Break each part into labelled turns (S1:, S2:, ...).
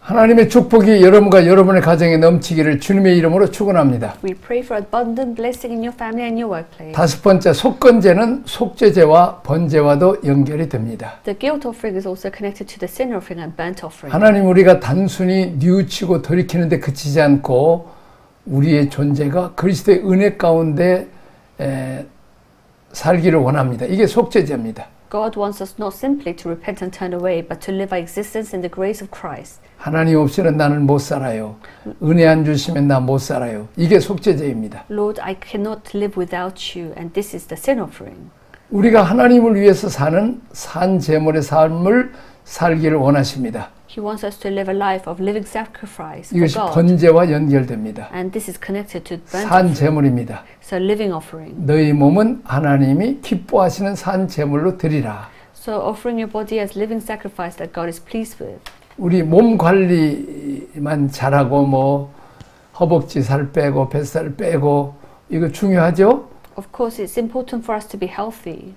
S1: 하나님의 축복이 여러분과 여러분의 가정에 넘치기를 주님의 이름으로 축원합니다.
S2: We pray for abundant blessing in your family and your workplace.
S1: 다섯 번째, 속건제는 속죄제와 번제와도 연결이 됩니다.
S2: The guilt offering is also connected to the sin offering and burnt offering.
S1: 하나님 우리가 단순히 뉘우치고 돌이키는데 그치지 않고 우리의 존재가 그리스도의 은혜 가운데 살기를 원합니다. 이게 속죄제입니다.
S2: God wants us not simply to repent and turn away, but to live our existence in the grace of Christ.
S1: 하나님 없이는 나는 못 살아요. 은혜 안 주시면 나 못 살아요. 이게 속죄제입니다.
S2: Lord, I cannot live without you, and this is the sin offering.
S1: 우리가 하나님을 위해서 사는 산 제물의 삶을 살기를 원하십니다.
S2: He wants us to live a life of living sacrifice for
S1: 이것이
S2: God.
S1: 번제와 연결됩니다.
S2: And this is connected to burnt
S1: 산
S2: offering.
S1: 제물입니다.
S2: So living offering.
S1: 너희 몸은 하나님이 기뻐하시는 산 제물로 드리라.
S2: So offering your body as living sacrifice that God is pleased with.
S1: 우리 몸 관리만 잘하고 뭐 허벅지 살 빼고 뱃살 빼고 이거 중요하죠?
S2: Of course, it's important for us to be healthy.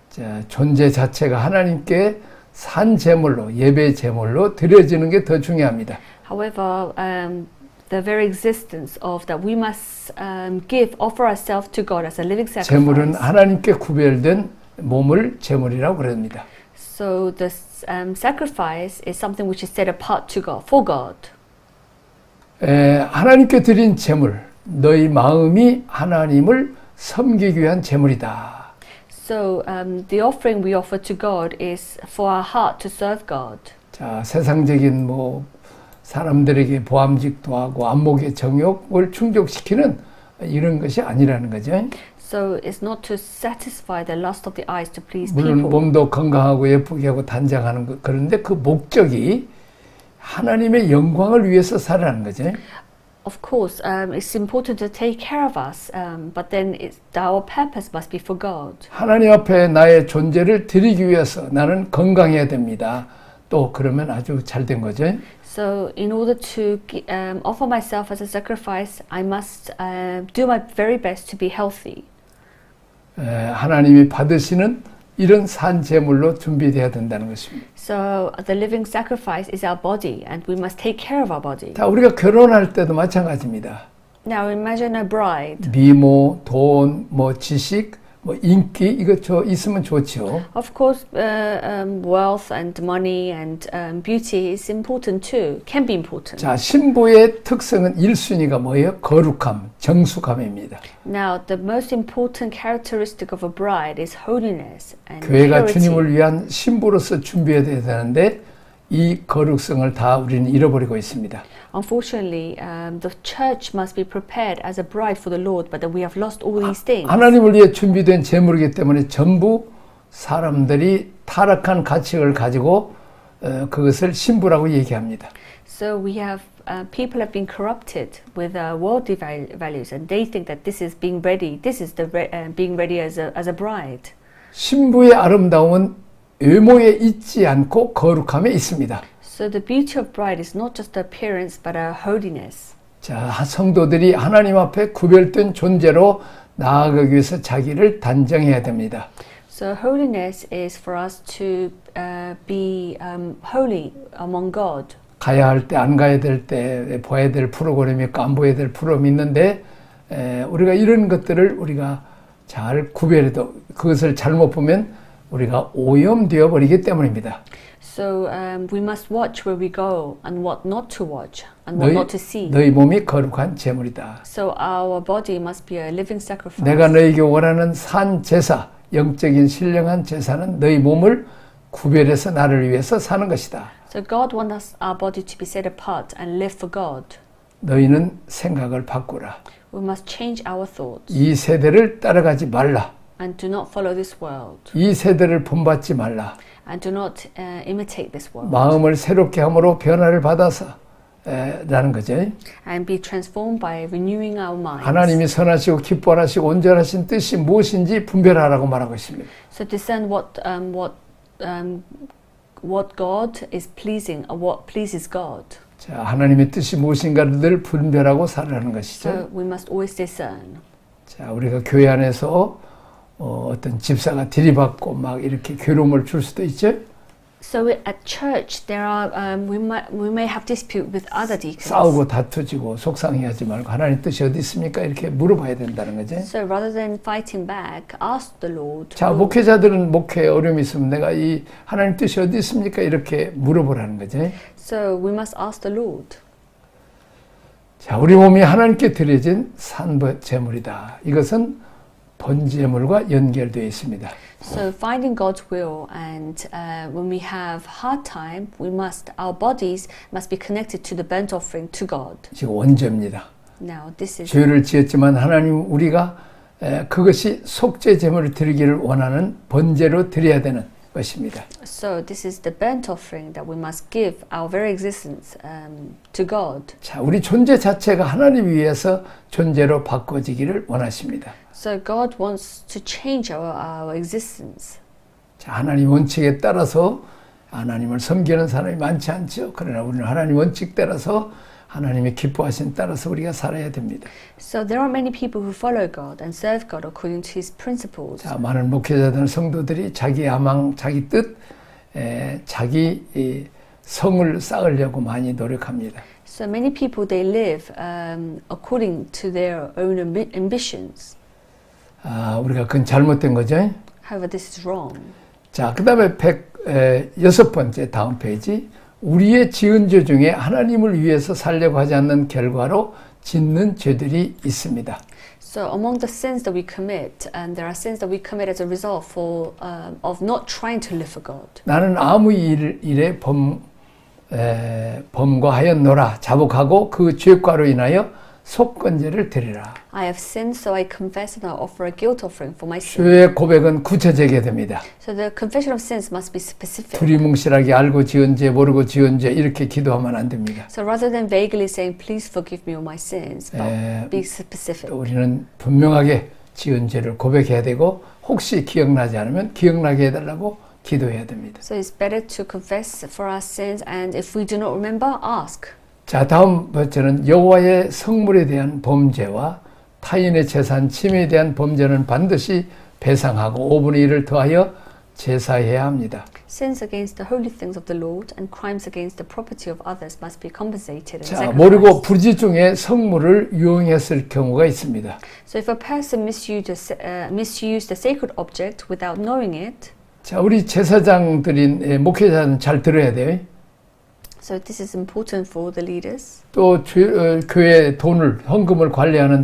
S1: 자, 존재 자체가 하나님께 산 제물로 예배 제물로 드려지는 게 더 중요합니다.
S2: However, the very existence of that we must offer ourselves to God as a living sacrifice.
S1: 제물은 하나님께 구별된 몸을 제물이라고 그럽니다.
S2: So the sacrifice is something which is set apart to God, for God.
S1: 하나님께 드린 제물, 너희 마음이 하나님을 섬기기 위한 제물이다.
S2: So the offering we offer to God is for our heart to serve God.
S1: 자, 세상적인 뭐 사람들에게 보암직도 하고 안목의 정욕을 충족시키는 이런 것이 아니라는 거죠.
S2: So it's not to satisfy the lust of the eyes to please
S1: 물론
S2: people.
S1: 몸도 건강하고 예쁘게 하고 단장하는 것 그런데 그 목적이 하나님의 영광을 위해서 살아가는 거죠.
S2: Of course, it's important to take care of us, but then our purpose must be for God.
S1: 하나님 앞에 나의 존재를 드리기 위해서 나는 건강해야 됩니다. 또 그러면 아주 잘된 거죠.
S2: So in order to offer myself as a sacrifice, I must do my very best to be healthy.
S1: 하나님이 받으시는 이런 산 제물로 준비돼야 된다는 것입니다.
S2: So the living sacrifice is our body, and we must take care of our body.
S1: 자, 우리가 결혼할 때도 마찬가지입니다.
S2: Now imagine a bride.
S1: 미모, 돈, 뭐 지식, 뭐 인기 이거 있으면 좋죠.
S2: Of course, wealth and money and beauty is important too. Can be important.
S1: 자, 신부의 특성은 1순위가 뭐예요? 거룩함, 정숙함입니다.
S2: Now, the most important characteristic of a bride is holiness and
S1: 교회가
S2: purity.
S1: 주님을 위한 신부로서 준비해야 되는데 이 거룩성을 다 우리는 잃어버리고 있습니다.
S2: Unfortunately, the church must be prepared as a bride for the Lord, but that we have lost all these things.
S1: 하나님을 위해 준비된 제물이기 때문에 전부 사람들이 타락한 가치를 가지고 그것을 신부라고 얘기합니다.
S2: So we have people have been corrupted with worldly values, and they think that this is being ready. This is the being ready as a bride.
S1: 신부의 아름다움은 외모에 있지 않고 거룩함에 있습니다.
S2: So the beauty of bride is not just appearance, but a holiness.
S1: 자, 성도들이 하나님 앞에 구별된 존재로 나아가기 위해서 자기를 단정해야 됩니다.
S2: So holiness is for us to be holy among God.
S1: 가야 할 때, 안 가야 될 때, 봐야 될 프로그램이 있고 안 봐야 될 프로그램이 있는데 우리가 이런 것들을 우리가 잘 구별해도 그것을 잘못 보면 우리가 오염되어 버리기 때문입니다.
S2: So we must watch where we go and what not to watch and what not to see.
S1: 너희 몸이 거룩한 제물이다.
S2: So our body must be a living sacrifice.
S1: 내가 너에게 원하는 산 제사, 영적인 신령한 제사는 너희 몸을 구별해서 나를 위해서 사는 것이다.
S2: So God wants our body to be set apart and live for God.
S1: 너희는 생각을 바꾸라.
S2: We must change our thoughts
S1: 이 세대를 따라가지 말라.
S2: and do not follow this world
S1: 이 세대를 본받지 말라.
S2: and do not imitate this world.
S1: 마음을 새롭게 함으로 변화를 받아서 라는 거죠.
S2: And be transformed by renewing our minds.
S1: 하나님이 선하시고 기뻐하시고 온전하신 뜻이 무엇인지 분별하라고 말하고 있습니다.
S2: So discern what God is pleasing or what pleases God.
S1: 자, 하나님의 뜻이 무엇인가를 늘 분별하고 살아가는 것이죠.
S2: So we must always discern.
S1: 자, 우리가 교회 안에서 어떤 집사가 들이받고 막 이렇게 괴로움을 줄 수도 있죠.
S2: So at church, there are we may have dispute with other deacons.
S1: 싸우고 다투지고 속상해하지 말고 하나님 뜻이 어디 있습니까? 이렇게 물어봐야 된다는 거죠.
S2: So rather than fighting back, ask the Lord.
S1: 자, 목회자들은 목회에 어려움이 있으면 내가 이 하나님 뜻이 어디 있습니까? 이렇게 물어보라는 거죠.
S2: So we must ask the Lord.
S1: 자, 우리 몸이 하나님께 드려진 산제물이다. 이것은 번제물과 연결되어 있습니다.
S2: So finding God's will, and when we have hard time, our bodies must be connected to the burnt offering to God.
S1: 지금 원죄입니다.
S2: Now this is
S1: 죄를 지었지만 하나님 우리가 그것이 속죄 제물을 드리기를 원하는 번제로 드려야 되는 것입니다.
S2: So this is the burnt offering that we must give our very existence to God.
S1: 자, 우리 존재 자체가 하나님 위해서 존재로 바꿔지기를 원하십니다.
S2: So God wants to change our existence.
S1: 자, 하나님 원칙에 따라서 하나님을 섬기는 사람이 많지 않죠. 그러나 우리는 하나님 원칙 따라서 하나님의 기뻐하신 따라서 우리가 살아야 됩니다.
S2: So there are many people who follow God and serve God according to His principles.
S1: 자, 많은 목회자들 성도들이 자기 야망, 자기 뜻, 자기 성을 쌓으려고 많이 노력합니다.
S2: So many people they live according to their own ambitions.
S1: 우리가 그건 잘못된 거죠.
S2: However, this is wrong.
S1: 자, 그 다음에 106번째 다음 페이지. 우리의 지은 죄 중에 하나님을 위해서 살려고 하지 않는 결과로 짓는 죄들이 있습니다.
S2: So among the sins that we commit, and there are sins that we commit as a result of not trying to live for God.
S1: 나는 아무 일에 범과하였노라. 자복하고 그 죄과로 인하여 속건제를 드리라.
S2: I have sinned, so I confess and I offer a guilt offering for my sin.
S1: 죄의 고백은 구체적이어야 됩니다.
S2: So the confession of sins must be specific.
S1: 두리뭉실하게 알고 지은 죄, 모르고 지은 죄 이렇게 기도하면 안 됩니다.
S2: So rather than vaguely saying, "Please forgive me of my sins," but be specific.
S1: 우리는 분명하게 지은 죄를 고백해야 되고 혹시 기억나지 않으면 기억나게 해달라고 기도해야 됩니다.
S2: So it's better to confess for our sins, and if we do not remember, ask.
S1: 자, 다음 번째는 여호와의 성물에 대한 범죄와 타인의 재산 침해에 대한 범죄는 반드시 배상하고 5분의 1을 더하여 제사해야 합니다.
S2: Sins against the holy things of the Lord and crimes against the property of others must be compensated and
S1: 자,
S2: sacrificed.
S1: 모르고 불지 중에 성물을 유용했을 경우가 있습니다.
S2: So if a person misused a sacred object without knowing it,
S1: 자, 우리 제사장들인 목회자는 잘 들어야 돼요.
S2: so this is important for the leaders.
S1: 또 교회 돈을 헌금을 관리하는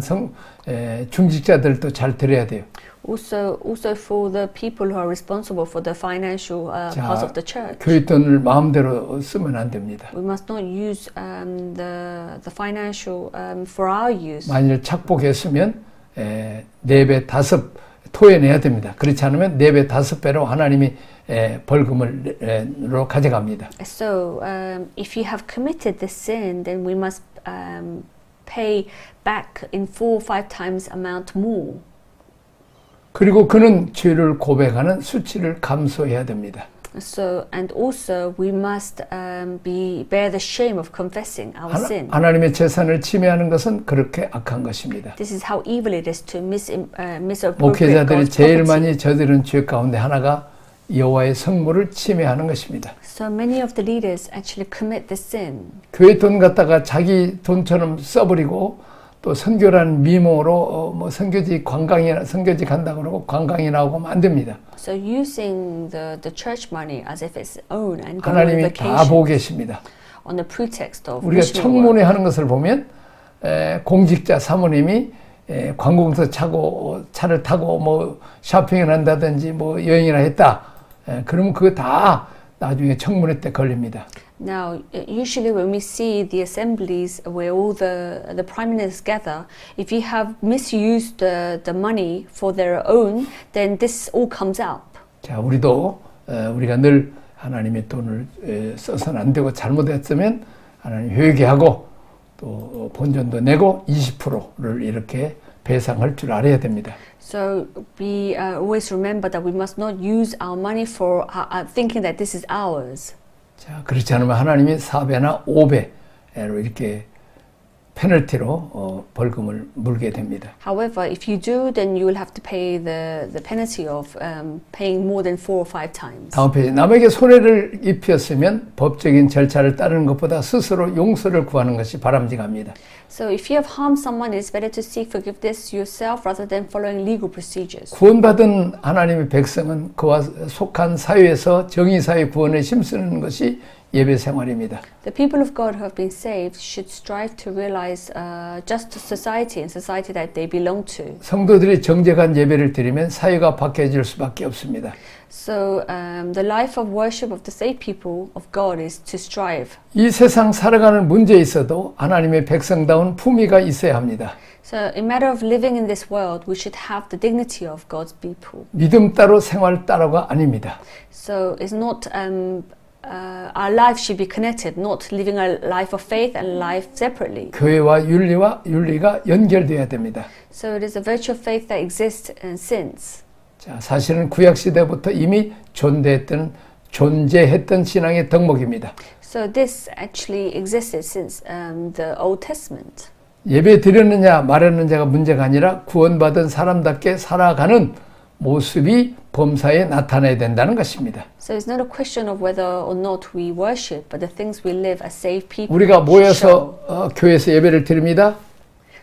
S1: 중직자들도 잘 들어야 돼요.
S2: Also for the people who are responsible for the financial part of the church.
S1: 교회 돈을 마음대로 쓰면 안 됩니다.
S2: We must not use the financial for our use.
S1: 만일 착복했으면 4배 5 토해내야 됩니다. 그렇지 않으면 4배 5배로 하나님이 벌금으로 가져갑니다.
S2: So if you have committed this sin, then we must pay back in 4 or 5 times amount more.
S1: 그리고 그는 죄를 고백하는 수치를 감수해야 됩니다.
S2: So and also we must bear the shame of confessing our sin.
S1: 하나님의 재산을 침해하는 것은 그렇게 악한 것입니다.
S2: This is how evil it is to misappropriate
S1: 목회자들이
S2: God's
S1: 제일
S2: property.
S1: 많이 저지른 죄 가운데 하나가 여호와의 성물을 침해하는 것입니다.
S2: So many of the leaders actually commit this sin.
S1: 교회 돈 갖다가 자기 돈처럼 써버리고 또 선교라는 미모로 뭐 선교지 간다고 그러고 관광이 나오고 하면 안 됩니다.
S2: So using the church money as if it's own and going on
S1: 하나님이 다 보고 계십니다.
S2: on the pretext of
S1: 우리가
S2: missional
S1: 청문회
S2: work.
S1: 하는 것을 보면 공직자 사모님이 관공서 차를 타고 뭐 쇼핑을 한다든지 뭐 여행이나 했다. 그러면 그거 다 나중에 청문회 때 걸립니다.
S2: Now, usually when we see the assemblies where all the prime ministers gather, if you have misused the money for their own, then this all comes out.
S1: 자, 우리도 우리가 늘 하나님의 돈을 써서는 안 되고 잘못했으면 하나님 회개하고 또 본전도 내고 20%를 이렇게 배상할 줄 알아야 됩니다.
S2: So we always remember that we must not use our money for thinking that this is ours.
S1: 자, 그렇지 않으면 하나님이 4배나 5배로 이렇게 페널티로 벌금을 물게 됩니다.
S2: However, if you do, then you will have to pay the penalty of paying more than 4 or 5 times.
S1: 다음 페이지. 남에게 손해를 입혔으면 법적인 절차를 따르는 것보다 스스로 용서를 구하는 것이 바람직합니다.
S2: So if you have harmed someone, it's better to seek forgiveness yourself rather than following legal procedures.
S1: 구원받은 하나님의 백성은 그와 속한 사회에서 정의사회 구원에 힘쓰는 것이 예배 생활입니다.
S2: The people of God who have been saved should strive to realize just society and society that they belong to.
S1: 성도들이 정직한 예배를 드리면 사회가 바뀌어질 수밖에 없습니다.
S2: So the life of worship of the saved people of God is to strive.
S1: 이 세상 살아가는 문제에 있어도 하나님의 백성다운 품위가 있어야 합니다.
S2: So in matter of living in this world, we should have the dignity of God's people.
S1: 믿음 따로 생활 따로가 아닙니다.
S2: So it's not our life should be connected, not living a life of faith and life separately.
S1: 교회와 윤리가 연결되어야 됩니다.
S2: So it is a virtue of faith that exists since.
S1: 자, 사실은 구약 시대부터 이미 존재했던 신앙의 덕목입니다.
S2: So this actually existed since the Old Testament.
S1: 예배 드렸느냐 말했느냐가 문제가 아니라 구원받은 사람답게 살아가는 모습이 범사에 나타나야 된다는 것입니다.
S2: So it's not a question of whether or not we worship, but the things we live as saved people.
S1: 우리가 모여서 교회에서 예배를 드립니다.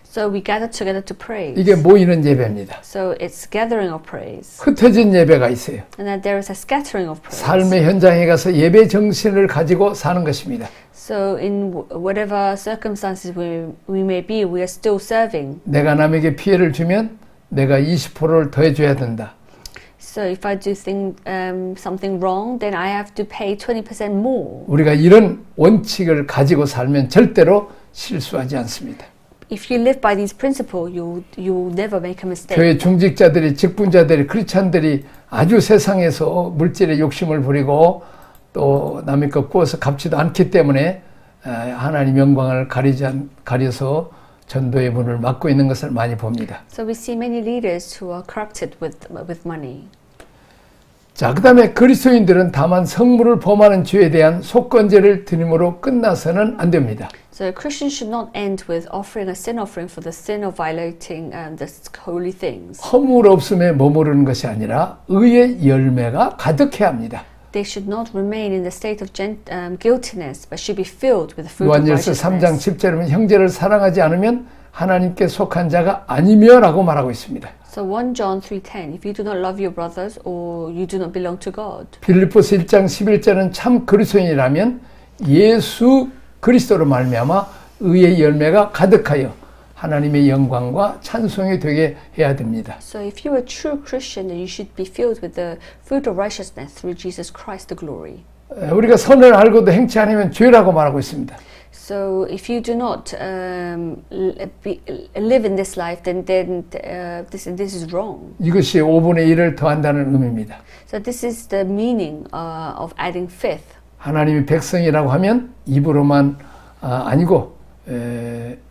S2: So we gather together to praise.
S1: 이게 모이는 예배입니다.
S2: So it's gathering of praise.
S1: 흩어진 예배가 있어요.
S2: And that there is a scattering of praise.
S1: 삶의 현장에 가서 예배 정신을 가지고 사는 것입니다.
S2: So in whatever circumstances we may be, we are still serving.
S1: 내가 남에게 피해를 주면 내가 20%를 더해줘야 된다.
S2: So if I do something wrong, then I have to pay 20% more.
S1: 우리가 이런 원칙을 가지고 살면 절대로 실수하지 않습니다.
S2: If you live by these principles, you will never make a mistake.
S1: 교회 중직자들이, 직분자들이, 크리스찬들이 아주 세상에서 물질의 욕심을 부리고 또 남의 것 구워서 갚지도 않기 때문에 하나님 영광을 가려서 전도의 문을 막고 있는 것을 많이 봅니다.
S2: So we see many leaders who are corrupted with money.
S1: 자, 그 다음에 그리스도인들은 다만 성물을 범하는 죄에 대한 속건제를 드림으로 끝나서는 안 됩니다.
S2: So Christians should not end with offering a sin offering for the sin of violating the holy things.
S1: 허물 없음에 머무르는 것이 아니라 의의 열매가 가득해야 합니다.
S2: They should not remain in the state of guiltiness, but should be filled with the fruit of
S1: 요한일서 3장
S2: righteousness.
S1: 10절에는 형제를 사랑하지 않으면 하나님께 속한 자가 아니며라고 말하고 있습니다.
S2: So 1 John 3:10, if you do not love your brothers, or you do not belong to God.
S1: 빌립보서 1장 11절은 참 그리스도인이라면 예수 그리스도로 말미암아 의의 열매가 가득하여 하나님의 영광과 찬송이 되게 해야 됩니다.
S2: So if you are a true Christian, then you should be filled with the fruit of righteousness through Jesus Christ, the glory.
S1: 우리가 선을 알고도 행치 않으면 죄라고 말하고 있습니다.
S2: So if you do not live in this life, then this is wrong.
S1: 이것이 5분의 1을 더한다는 의미입니다.
S2: So this is the meaning of adding fifth.
S1: 하나님이 백성이라고 하면 입으로만 아니고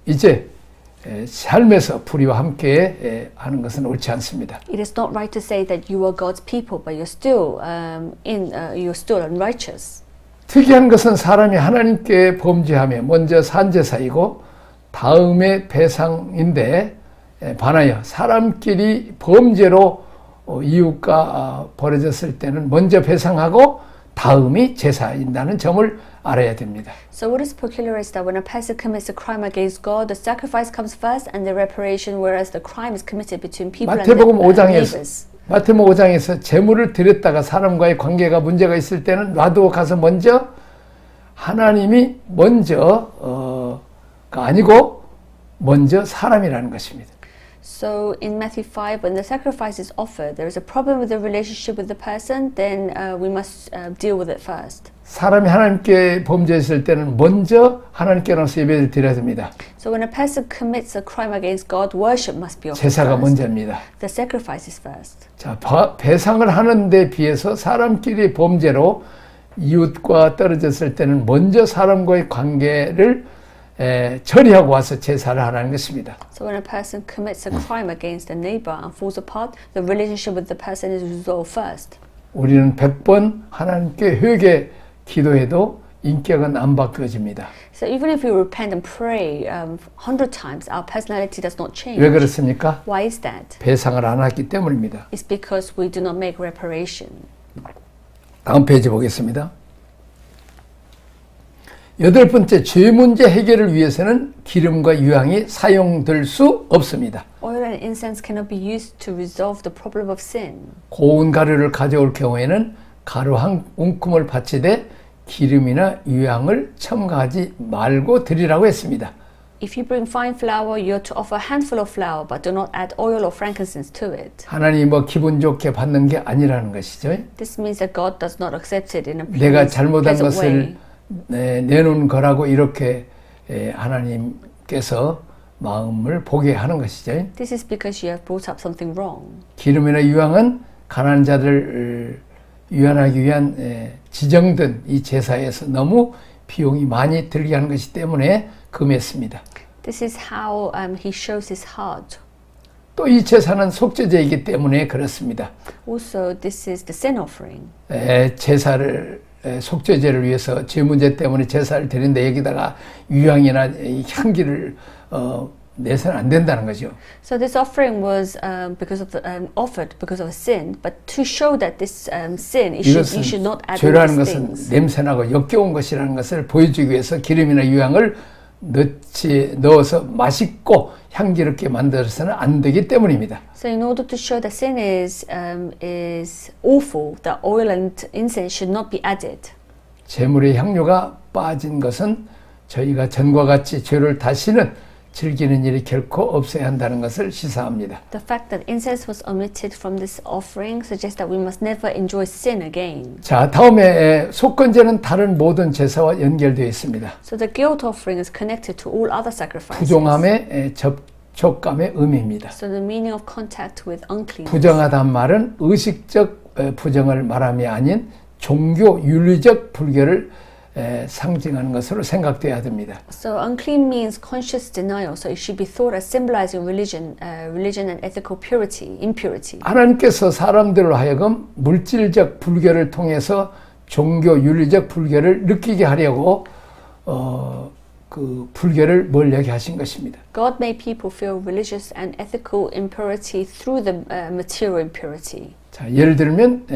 S1: 이제 삶에서 불의와 함께 하는 것은 옳지 않습니다.
S2: It is not right to say that you are God's people, but you're still unrighteous.
S1: 특이한 것은 사람이 하나님께 범죄하며 먼저 산제사이고 다음에 배상인데 반하여 사람끼리 범죄로 이웃과 벌어졌을 때는 먼저 배상하고 다음이 제사인다는 점을 알아야 됩니다.
S2: So what is peculiar is that when a person commits a crime against God, the sacrifice comes first and the reparation, whereas the crime is committed between people and their neighbors.
S1: 마태복음 5장에서 재물을 드렸다가 사람과의 관계가 문제가 있을 때는 놔두고 가서 먼저 하나님이 먼저가 아니고 먼저 사람이라는 것입니다.
S2: So in Matthew 5, when the sacrifice is offered, there is a problem with the relationship with the person, then we must deal with it first.
S1: 사람이 하나님께 범죄했을 때는 먼저 하나님께 나서 예배를 드려야 됩니다.
S2: So when a person commits a crime against God, worship must be offered
S1: 제사가
S2: first.
S1: 먼저입니다.
S2: The sacrifice is first.
S1: 자, 배상을 하는 데 비해서 사람끼리 범죄로 이웃과 떨어졌을 때는 먼저 사람과의 관계를 처리하고 와서 제사를 하라는 것입니다.
S2: So when a person commits a crime against a neighbor and falls apart, the relationship with the person is resolved first.
S1: 우리는 100번 하나님께 회개 기도해도 인격은 안 바뀌어집니다.
S2: So even if we repent and pray 100 times, our personality does not change.
S1: 왜 그렇습니까?
S2: Why is that?
S1: 배상을 안 했기 때문입니다.
S2: It's because we do not make reparation.
S1: 다음 페이지 보겠습니다. 여덟 번째, 죄 문제 해결을 위해서는 기름과 유향이 사용될 수 없습니다.
S2: Oil and incense cannot be used to resolve the problem of sin.
S1: 고운 가루를 가져올 경우에는 가루 한 움큼을 바치되 기름이나 유향을 첨가하지 말고 드리라고 했습니다.
S2: If you bring fine flour, you are to offer a handful of flour, but do not add oil or frankincense to it.
S1: 하나님이 뭐 기분 좋게 받는 게 아니라는 것이죠.
S2: This means that God does not accept it in a
S1: 내가 잘못한
S2: pleasant
S1: 것을
S2: way.
S1: 내놓은 거라고 이렇게 하나님께서 마음을 보게 하는 것이죠.
S2: This is because you have brought up something wrong.
S1: 기름이나 유향은 가난한 자를 유한하기 위한 지정된 이 제사에서 너무 비용이 많이 들게 하는 것이기 때문에 금했습니다.
S2: This is how he shows his heart.
S1: 또 이 제사는 속죄제이기 때문에 그렇습니다.
S2: Also, this is the sin offering.
S1: 제사를 속죄제를 위해서 죄 문제 때문에 제사를 드린데 여기다가 유향이나 향기를 내서는 안 된다는 거죠.
S2: So this offering was because of offered because of a sin, but to show that this sin, you should not add
S1: 죄라는
S2: these
S1: 것은
S2: things.
S1: 냄새나고 역겨운 것이라는 것을 보여주기 위해서 기름이나 유향을 넣어서 맛있고 향기롭게 만들어서는 안 되기 때문입니다.
S2: So in order to show that sin is awful, that oil and incense should not be added.
S1: 제물의 향료가 빠진 것은 저희가 전과 같이 죄를 다시는 즐기는 일이 결코 없어야 한다는 것을 시사합니다.
S2: The fact that incense was omitted from this offering suggests that we must never enjoy sin again.
S1: 자, 다음에 속건제는 다른 모든 제사와 연결되어 있습니다.
S2: So the guilt offering is connected to all other sacrifices.
S1: 부정함의 접촉감의 의미입니다.
S2: So the meaning of contact with uncleanness.
S1: 부정하다는 말은 의식적 부정을 말함이 아닌 종교 윤리적 불결을 상징하는 것으로 생각돼야 됩니다.
S2: So unclean means conscious denial. So it should be thought as symbolizing religion and ethical purity, impurity.
S1: 하나님께서 사람들로 하여금 물질적 불결을 통해서 종교 윤리적 불결을 느끼게 하려고 그 불결을 멀리하게 하신 것입니다.
S2: God made people feel religious and ethical impurity through the material impurity.
S1: 자, 예를 들면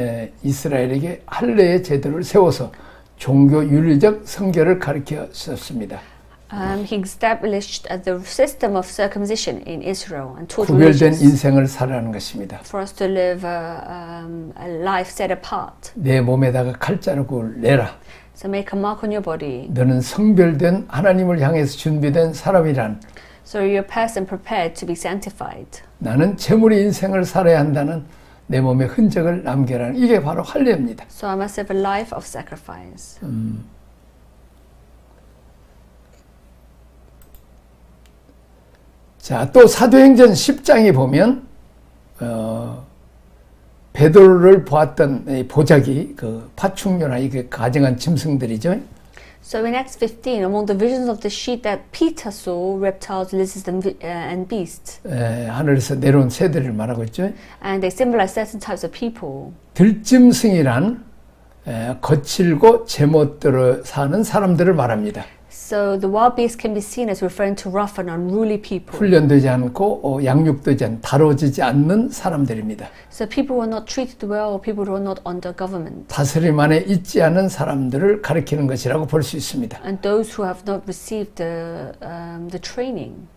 S1: 이스라엘에게 할례의 제도를 세워서 종교 윤리적 성결을 가르쳤습니다.
S2: He established the system of circumcision in Israel and taught
S1: 구별된
S2: religions
S1: 인생을 살아가는 것입니다.
S2: for us to live a life set apart.
S1: 내 몸에다가 칼자국을 내라.
S2: So make a mark on your body.
S1: 너는 성별된 하나님을 향해서 준비된 사람이란.
S2: So you're a person prepared to be sanctified.
S1: 나는 제물의 인생을 살아야 한다는 내 몸의 흔적을 남겨라는 이게 바로 할례입니다.
S2: So I must live a life of sacrifice.
S1: 자, 또 사도행전 10장에 보면 베드로를 보았던 이 보자기 그 파충류나 이게 가증한 짐승들이죠.
S2: So in Acts 15, among the visions of the sheep that Peter saw, reptiles, lizards, and beasts.
S1: 하늘에서 내려온 새들을 말하고 있죠.
S2: And they symbolize certain types of people.
S1: 들짐승이란 거칠고 제멋대로 사는 사람들을 말합니다.
S2: So the wild beast can be seen as referring to rough and unruly people.
S1: 훈련되지 않고 양육되지 않고 다뤄지지 않는 사람들입니다.
S2: So people who are not treated well, or people who are not under government.
S1: 다스림 안에 있지 않은 사람들을 가리키는 것이라고 볼 수 있습니다.
S2: And those who have not received the training.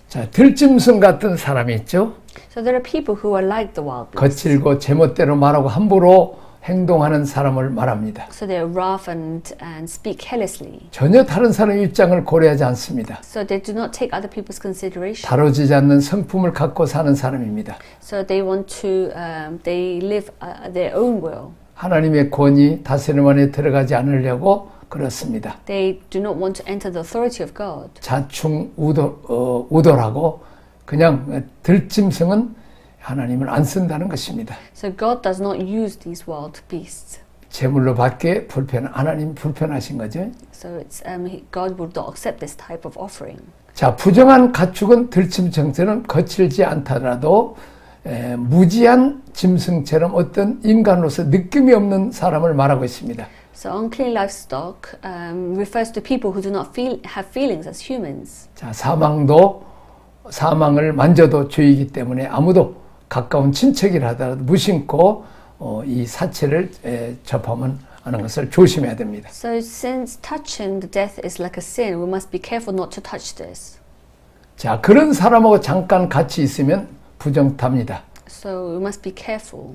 S1: 자, 들짐승 같은 사람이 있죠.
S2: So there are people who are like the wild beast.
S1: 거칠고 제멋대로 말하고 함부로 행동하는 사람을 말합니다.
S2: So they are rough and speak carelessly.
S1: 전혀 다른 사람의 입장을 고려하지 않습니다.
S2: So they do not take other people's consideration.
S1: 다뤄지지 않는 성품을 갖고 사는 사람입니다.
S2: So they want to, they live their own will.
S1: 하나님의 권위, 다스림 안에 들어가지 않으려고 그렇습니다.
S2: They do not want to enter the authority of God.
S1: 자충우돌하고 그냥 들짐승은 하나님을 안 쓴다는 것입니다.
S2: So God does not use these wild beasts.
S1: 제물로 받기에 하나님 불편하신 거죠.
S2: So it's God would not accept this type of offering.
S1: 자, 부정한 가축은 들짐승처럼 거칠지 않더라도 무지한 짐승처럼 어떤 인간으로서 느낌이 없는 사람을 말하고 있습니다.
S2: So unclean livestock refers to people who do not have feelings as humans.
S1: 자, 사망을 만져도 죄이기 때문에 아무도 가까운 친척이라 하더라도 무심코 이 사체를 접하면 하는 것을 조심해야 됩니다.
S2: So since touching the death is like a sin, we must be careful not to touch this.
S1: 자, 그런 사람하고 잠깐 같이 있으면 부정탑니다.
S2: So we must be careful.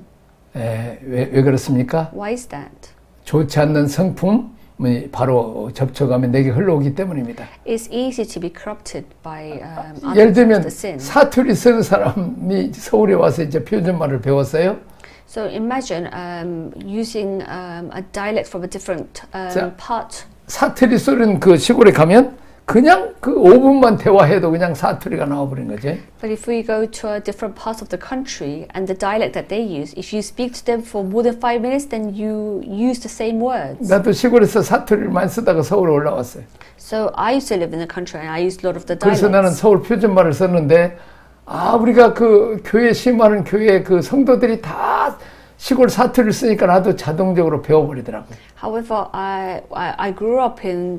S1: 왜 그렇습니까?
S2: Why is that?
S1: 좋지 않는 성품이 바로 접촉하면 내게 흘러오기 때문입니다.
S2: It's easy to be corrupted by
S1: 예를
S2: other
S1: 들면
S2: the sin.
S1: 사투리 쓰는 사람이 서울에 와서 이제 표준말을 배웠어요.
S2: So imagine using a dialect from a different part.
S1: 사투리 쓰는 그 시골에 가면 그냥 그 5분만 대화해도 그냥 사투리가 나와버린 거지.
S2: But if we go to a different part of the country and the dialect that they use, if you speak to them for more than 5 minutes, then you use the same words.
S1: 나도 시골에서 사투리를 많이 쓰다가 서울에 올라왔어요.
S2: So I used to live in the country and I used a lot of the
S1: 그래서 나는
S2: dialects.
S1: 서울 표준말을 썼는데 우리가 그 교회 심하는 교회 그 성도들이 다 시골 사투리를 쓰니까 나도 자동적으로 배워버리더라고요.
S2: However, I grew up in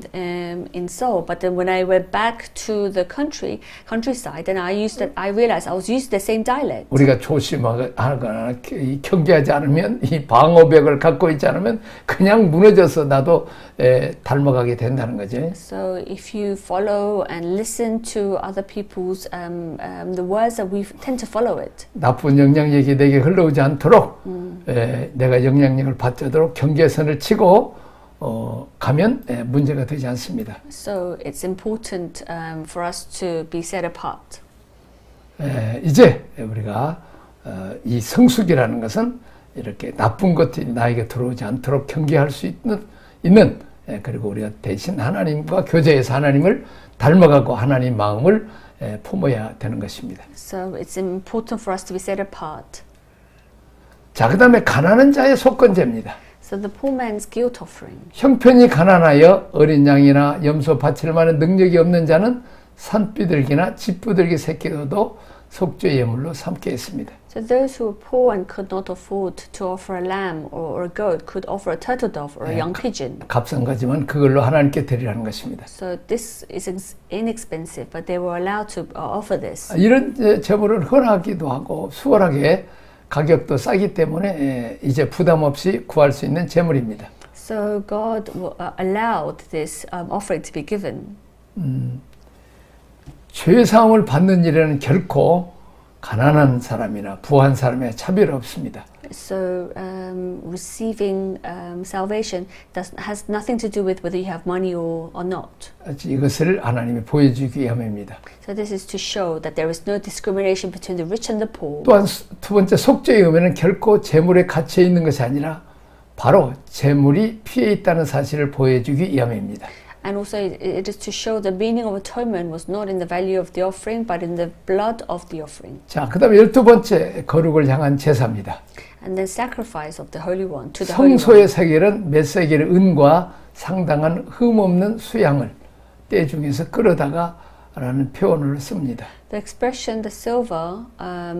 S2: Seoul, but then when I went back to the countryside, then I realized I was using the same dialect.
S1: 우리가 조심하거나 경계하지 않으면 이 방어벽을 갖고 있지 않으면 그냥 무너져서 나도 닮아가게 된다는 거죠.
S2: So if you follow and listen to other people's the words, that we tend to follow it.
S1: 나쁜 영향력이 내게 흘러오지 않도록 내가 영향력을 받도록 경계선을 치고 가면 문제가 되지 않습니다.
S2: So it's important for us to be set apart.
S1: 이제 우리가 이 성숙이라는 것은 이렇게 나쁜 것들이 나에게 들어오지 않도록 경계할 수 있는 그리고 우리가 대신 하나님과 교제해서 하나님을 닮아가고 하나님 마음을 품어야 되는 것입니다.
S2: So it's important for us to be set apart.
S1: 자, 그다음에 가난한 자의 속건제입니다.
S2: So the poor man's guilt offering.
S1: 형편이 가난하여 어린 양이나 염소 바칠 만한 능력이 없는 자는 산비둘기나 집비둘기 새끼도 속죄 예물로 삼게 했습니다.
S2: So those who were poor and could not afford to offer a lamb or a goat could offer a turtle dove or a young pigeon.
S1: 값은 가지만 그걸로 하나님께 드리라는 것입니다.
S2: So this is inexpensive, but they were allowed to offer this.
S1: 이런 제물은 흔하기도 하고 수월하게 가격도 싸기 때문에 이제 부담 없이 구할 수 있는 제물입니다.
S2: So God allowed this offering to be given.
S1: 죄 사함을 받는 일에는 결코 가난한 사람이나 부한 사람의 차별 없습니다.
S2: So receiving salvation has nothing to do with whether you have money or not.
S1: 이것을 하나님이 보여주기 위함입니다.
S2: So this is to show that there is no discrimination between the rich and the poor.
S1: 또한 두 번째 속죄의 의미는 결코 재물에 갇혀 있는 것이 아니라 바로 재물이 피해 있다는 사실을 보여주기 위함입니다.
S2: And also it is to show the meaning of atonement was not in the value of the offering but in the blood of the offering.
S1: 자, 그다음에 12번째 거룩을 향한 제사입니다.
S2: And then sacrifice of the Holy One to the Holy One.
S1: 성소의 세겔은 몇 세겔의 은과 상당한 흠없는 수양을 때 중에서 끌어다가라는 표현을 씁니다.
S2: The expression the silver,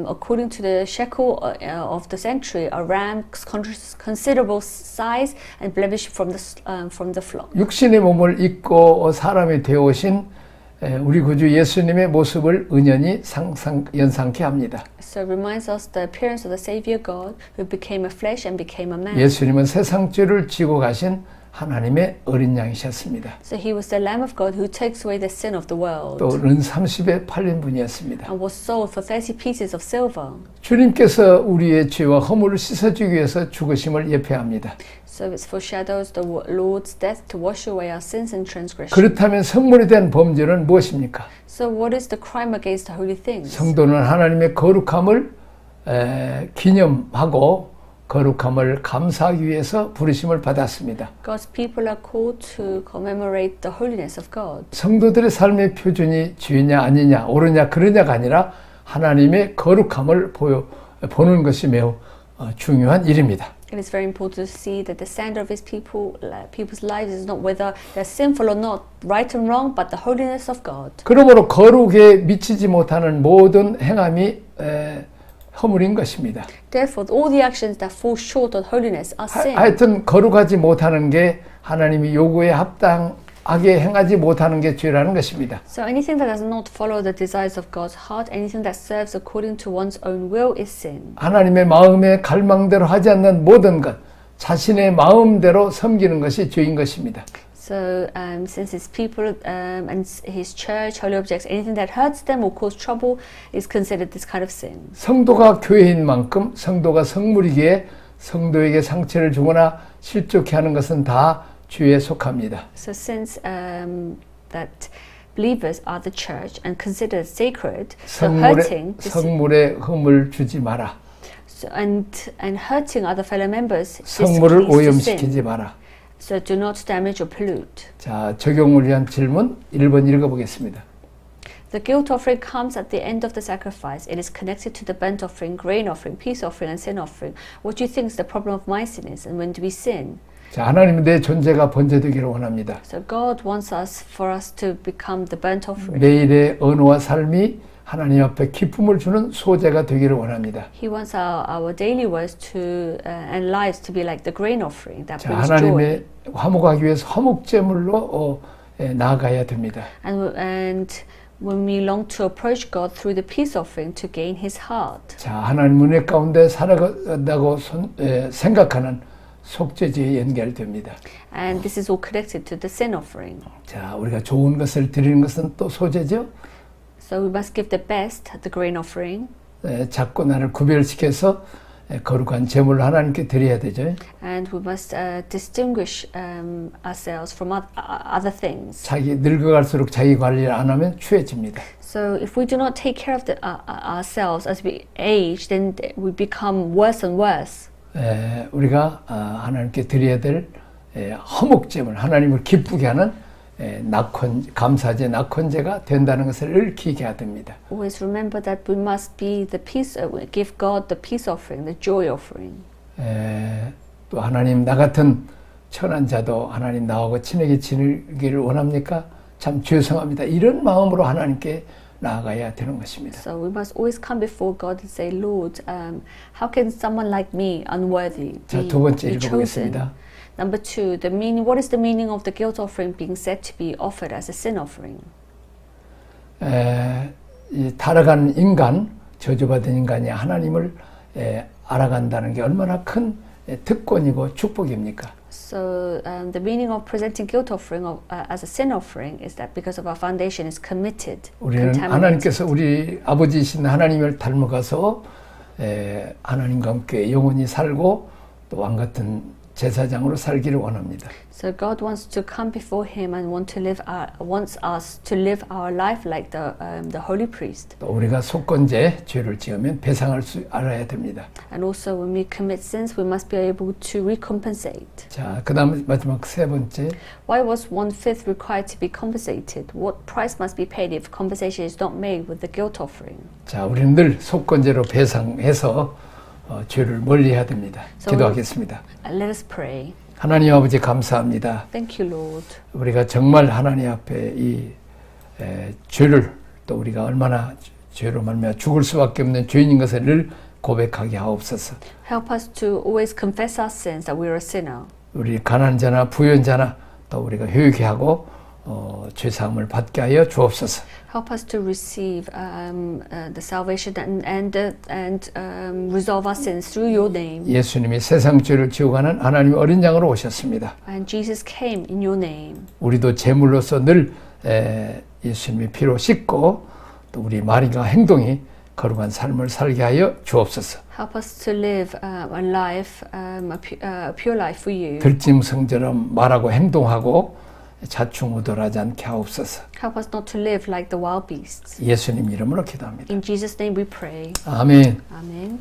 S2: according to the shekel of the sanctuary, a ram considerable size and blemish from the flock.
S1: 육신의 몸을 입고 사람이 되어오신 우리 구주 예수님의 모습을 은연히 연상케 합니다.
S2: So it reminds us the appearance of the Savior God who became a flesh and became a man.
S1: 예수님은 세상 죄를 지고 가신 하나님의 어린 양이셨습니다.
S2: So he was the Lamb of God who takes away the sin of the world.
S1: 또 은 30에 팔린 분이었습니다.
S2: And was sold for 30 pieces of silver.
S1: 주님께서 우리의 죄와 허물을 씻어주기 위해서 죽으심을 예표합니다.
S2: So it foreshadows the Lord's death to wash away our sins and transgressions.
S1: 그렇다면 성물에 대한 범죄는 무엇입니까?
S2: So what is the crime against the holy things?
S1: 성도는 하나님의 거룩함을 기념하고 거룩함을 감사하기 위해서 부르심을 받았습니다.
S2: God's people are called to commemorate the holiness of God.
S1: 성도들의 삶의 표준이 죄냐 아니냐 옳으냐 그르냐가 아니라 하나님의 거룩함을 보는 것이 매우 중요한 일입니다.
S2: It is very important to see that the standard of His people's lives is not whether they're sinful or not, right and wrong, but the holiness of God.
S1: 그러므로 거룩에 미치지 못하는 모든 행함이 허물인 것입니다.
S2: Therefore, all the actions that fall short of holiness are sin.
S1: 하여튼 거룩하지 못하는 게 하나님이 요구에 합당하게 행하지 못하는 게 죄라는 것입니다.
S2: So anything that does not follow the desires of God's heart, anything that serves according to one's own will is sin.
S1: 하나님의 마음의 갈망대로 하지 않는 모든 것, 자신의 마음대로 섬기는 것이 죄인 것입니다.
S2: So since his people and his church, holy objects, anything that hurts them or cause trouble is considered this kind of sin.
S1: 성도가 교회인 만큼 성도가 성물이기에 성도에게 상처를 주거나 실족해 하는 것은 다 죄에 속합니다.
S2: So since that believers are the church and considered sacred, so hurting
S1: 성물에 흠을 주지 마라.
S2: So, and hurting other fellow members
S1: 성물을
S2: is to
S1: 오염시키지
S2: sin.
S1: 마라.
S2: So do not damage or pollute.
S1: 자, 적용을 위한 질문 1번 읽어보겠습니다.
S2: The guilt offering comes at the end of the sacrifice. It is connected to the burnt offering, grain offering, peace offering, and sin offering. What do you think is the problem of my sin is, and when do we sin?
S1: 자, 하나님은 내 존재가 번제되기를 원합니다.
S2: So God wants us for us to become the burnt offering.
S1: 매일의 언어와 삶이 하나님 앞에 기쁨을 주는 소재가 되기를 원합니다.
S2: He wants our daily words to and lives to be like the grain offering that
S1: 자,
S2: brings
S1: 하나님의
S2: joy.
S1: 화목하기 위해서 화목제물로 나아가야 됩니다.
S2: And when we long to approach God through the peace offering to gain His heart.
S1: 자, 하나님 은혜 가운데 살아간다고 생각하는 속죄죄에 연결됩니다.
S2: And this is all connected to the sin offering.
S1: 자, 우리가 좋은 것을 드리는 것은 또 소재죠.
S2: So we must give the best, the grain offering.
S1: 작고 나를 구별시켜서 거룩한 제물을 하나님께 드려야 되죠.
S2: And we must distinguish ourselves from other things.
S1: 자기 늙어갈수록 자기 관리를 안 하면 추해집니다.
S2: So if we do not take care of ourselves as we age, then we become worse and worse.
S1: 우리가 하나님께 드려야 될 허목제물, 하나님을 기쁘게 하는 감사제, 낙헌제가 된다는 것을 늘 기억해야 됩니다.
S2: Always remember that we must be the peace, give God the peace offering, the joy offering.
S1: 또 하나님 나 같은 천한 자도 하나님 나하고 친하게 지내기를 원합니까? 참 죄송합니다. 이런 마음으로 하나님께 나아가야 되는 것입니다.
S2: So we must always come before God and say, Lord, how can someone like me, unworthy,
S1: 자, 두 번째
S2: be chosen?
S1: 읽어보겠습니다.
S2: Number two, what is the meaning of the guilt offering being said to be offered as a sin offering?
S1: 이 타락한 인간, 저주받은 인간이 하나님을 알아간다는 게 얼마나 큰 특권이고 축복입니까?
S2: So the meaning of presenting guilt offering as a sin offering is that because of our foundation is committed,
S1: 우리는 하나님께서 우리 아버지이신 하나님을 닮아가서 하나님과 함께 영원히 살고 또 왕 같은 제사장으로 살기를 원합니다.
S2: So God wants to come before Him and wants us to live our life like the holy priest.
S1: 또 우리가 속건제 죄를 지으면 배상할 수 알아야 됩니다.
S2: And also when we commit sins, we must be able to recompensate.
S1: 자, 그다음 마지막 세 번째.
S2: Why was 1/5 required to be compensated? What price must be paid if compensation is not made with the guilt offering?
S1: 자, 우리는 늘 속건제로 배상해서 죄를 멀리해야 됩니다. 기도하겠습니다.
S2: Let us pray.
S1: 하나님 아버지 감사합니다.
S2: Thank you, Lord.
S1: 우리가 정말 하나님 앞에 이 죄를 또 우리가 얼마나 죄로 말미암아 죽을 수밖에 없는 죄인인 것을 늘 고백하게 하옵소서.
S2: Help us to always confess our sins that we are a sinner.
S1: 우리 가난자나 부연자나 또 우리가 회개하게 하고 죄 사함을 받게 하여 주옵소서.
S2: Help us to receive the salvation and resolve our sins through your name.
S1: 예수님이 세상 죄를 지고 가는 하나님의 어린 양으로 오셨습니다.
S2: And Jesus came in your name.
S1: 우리도 제물로서 늘 예수님의 피로 씻고 또 우리 말과 행동이 거룩한 삶을 살게 하여 주옵소서.
S2: Help us to live a life, a pure life for you.
S1: 들짐승처럼 말하고 행동하고 자충우돌하지 않게 하옵소서.
S2: Help us not to live like the wild beasts.
S1: 예수님 이름으로 기도합니다.
S2: In Jesus' name we pray.
S1: 아멘.
S2: Amen.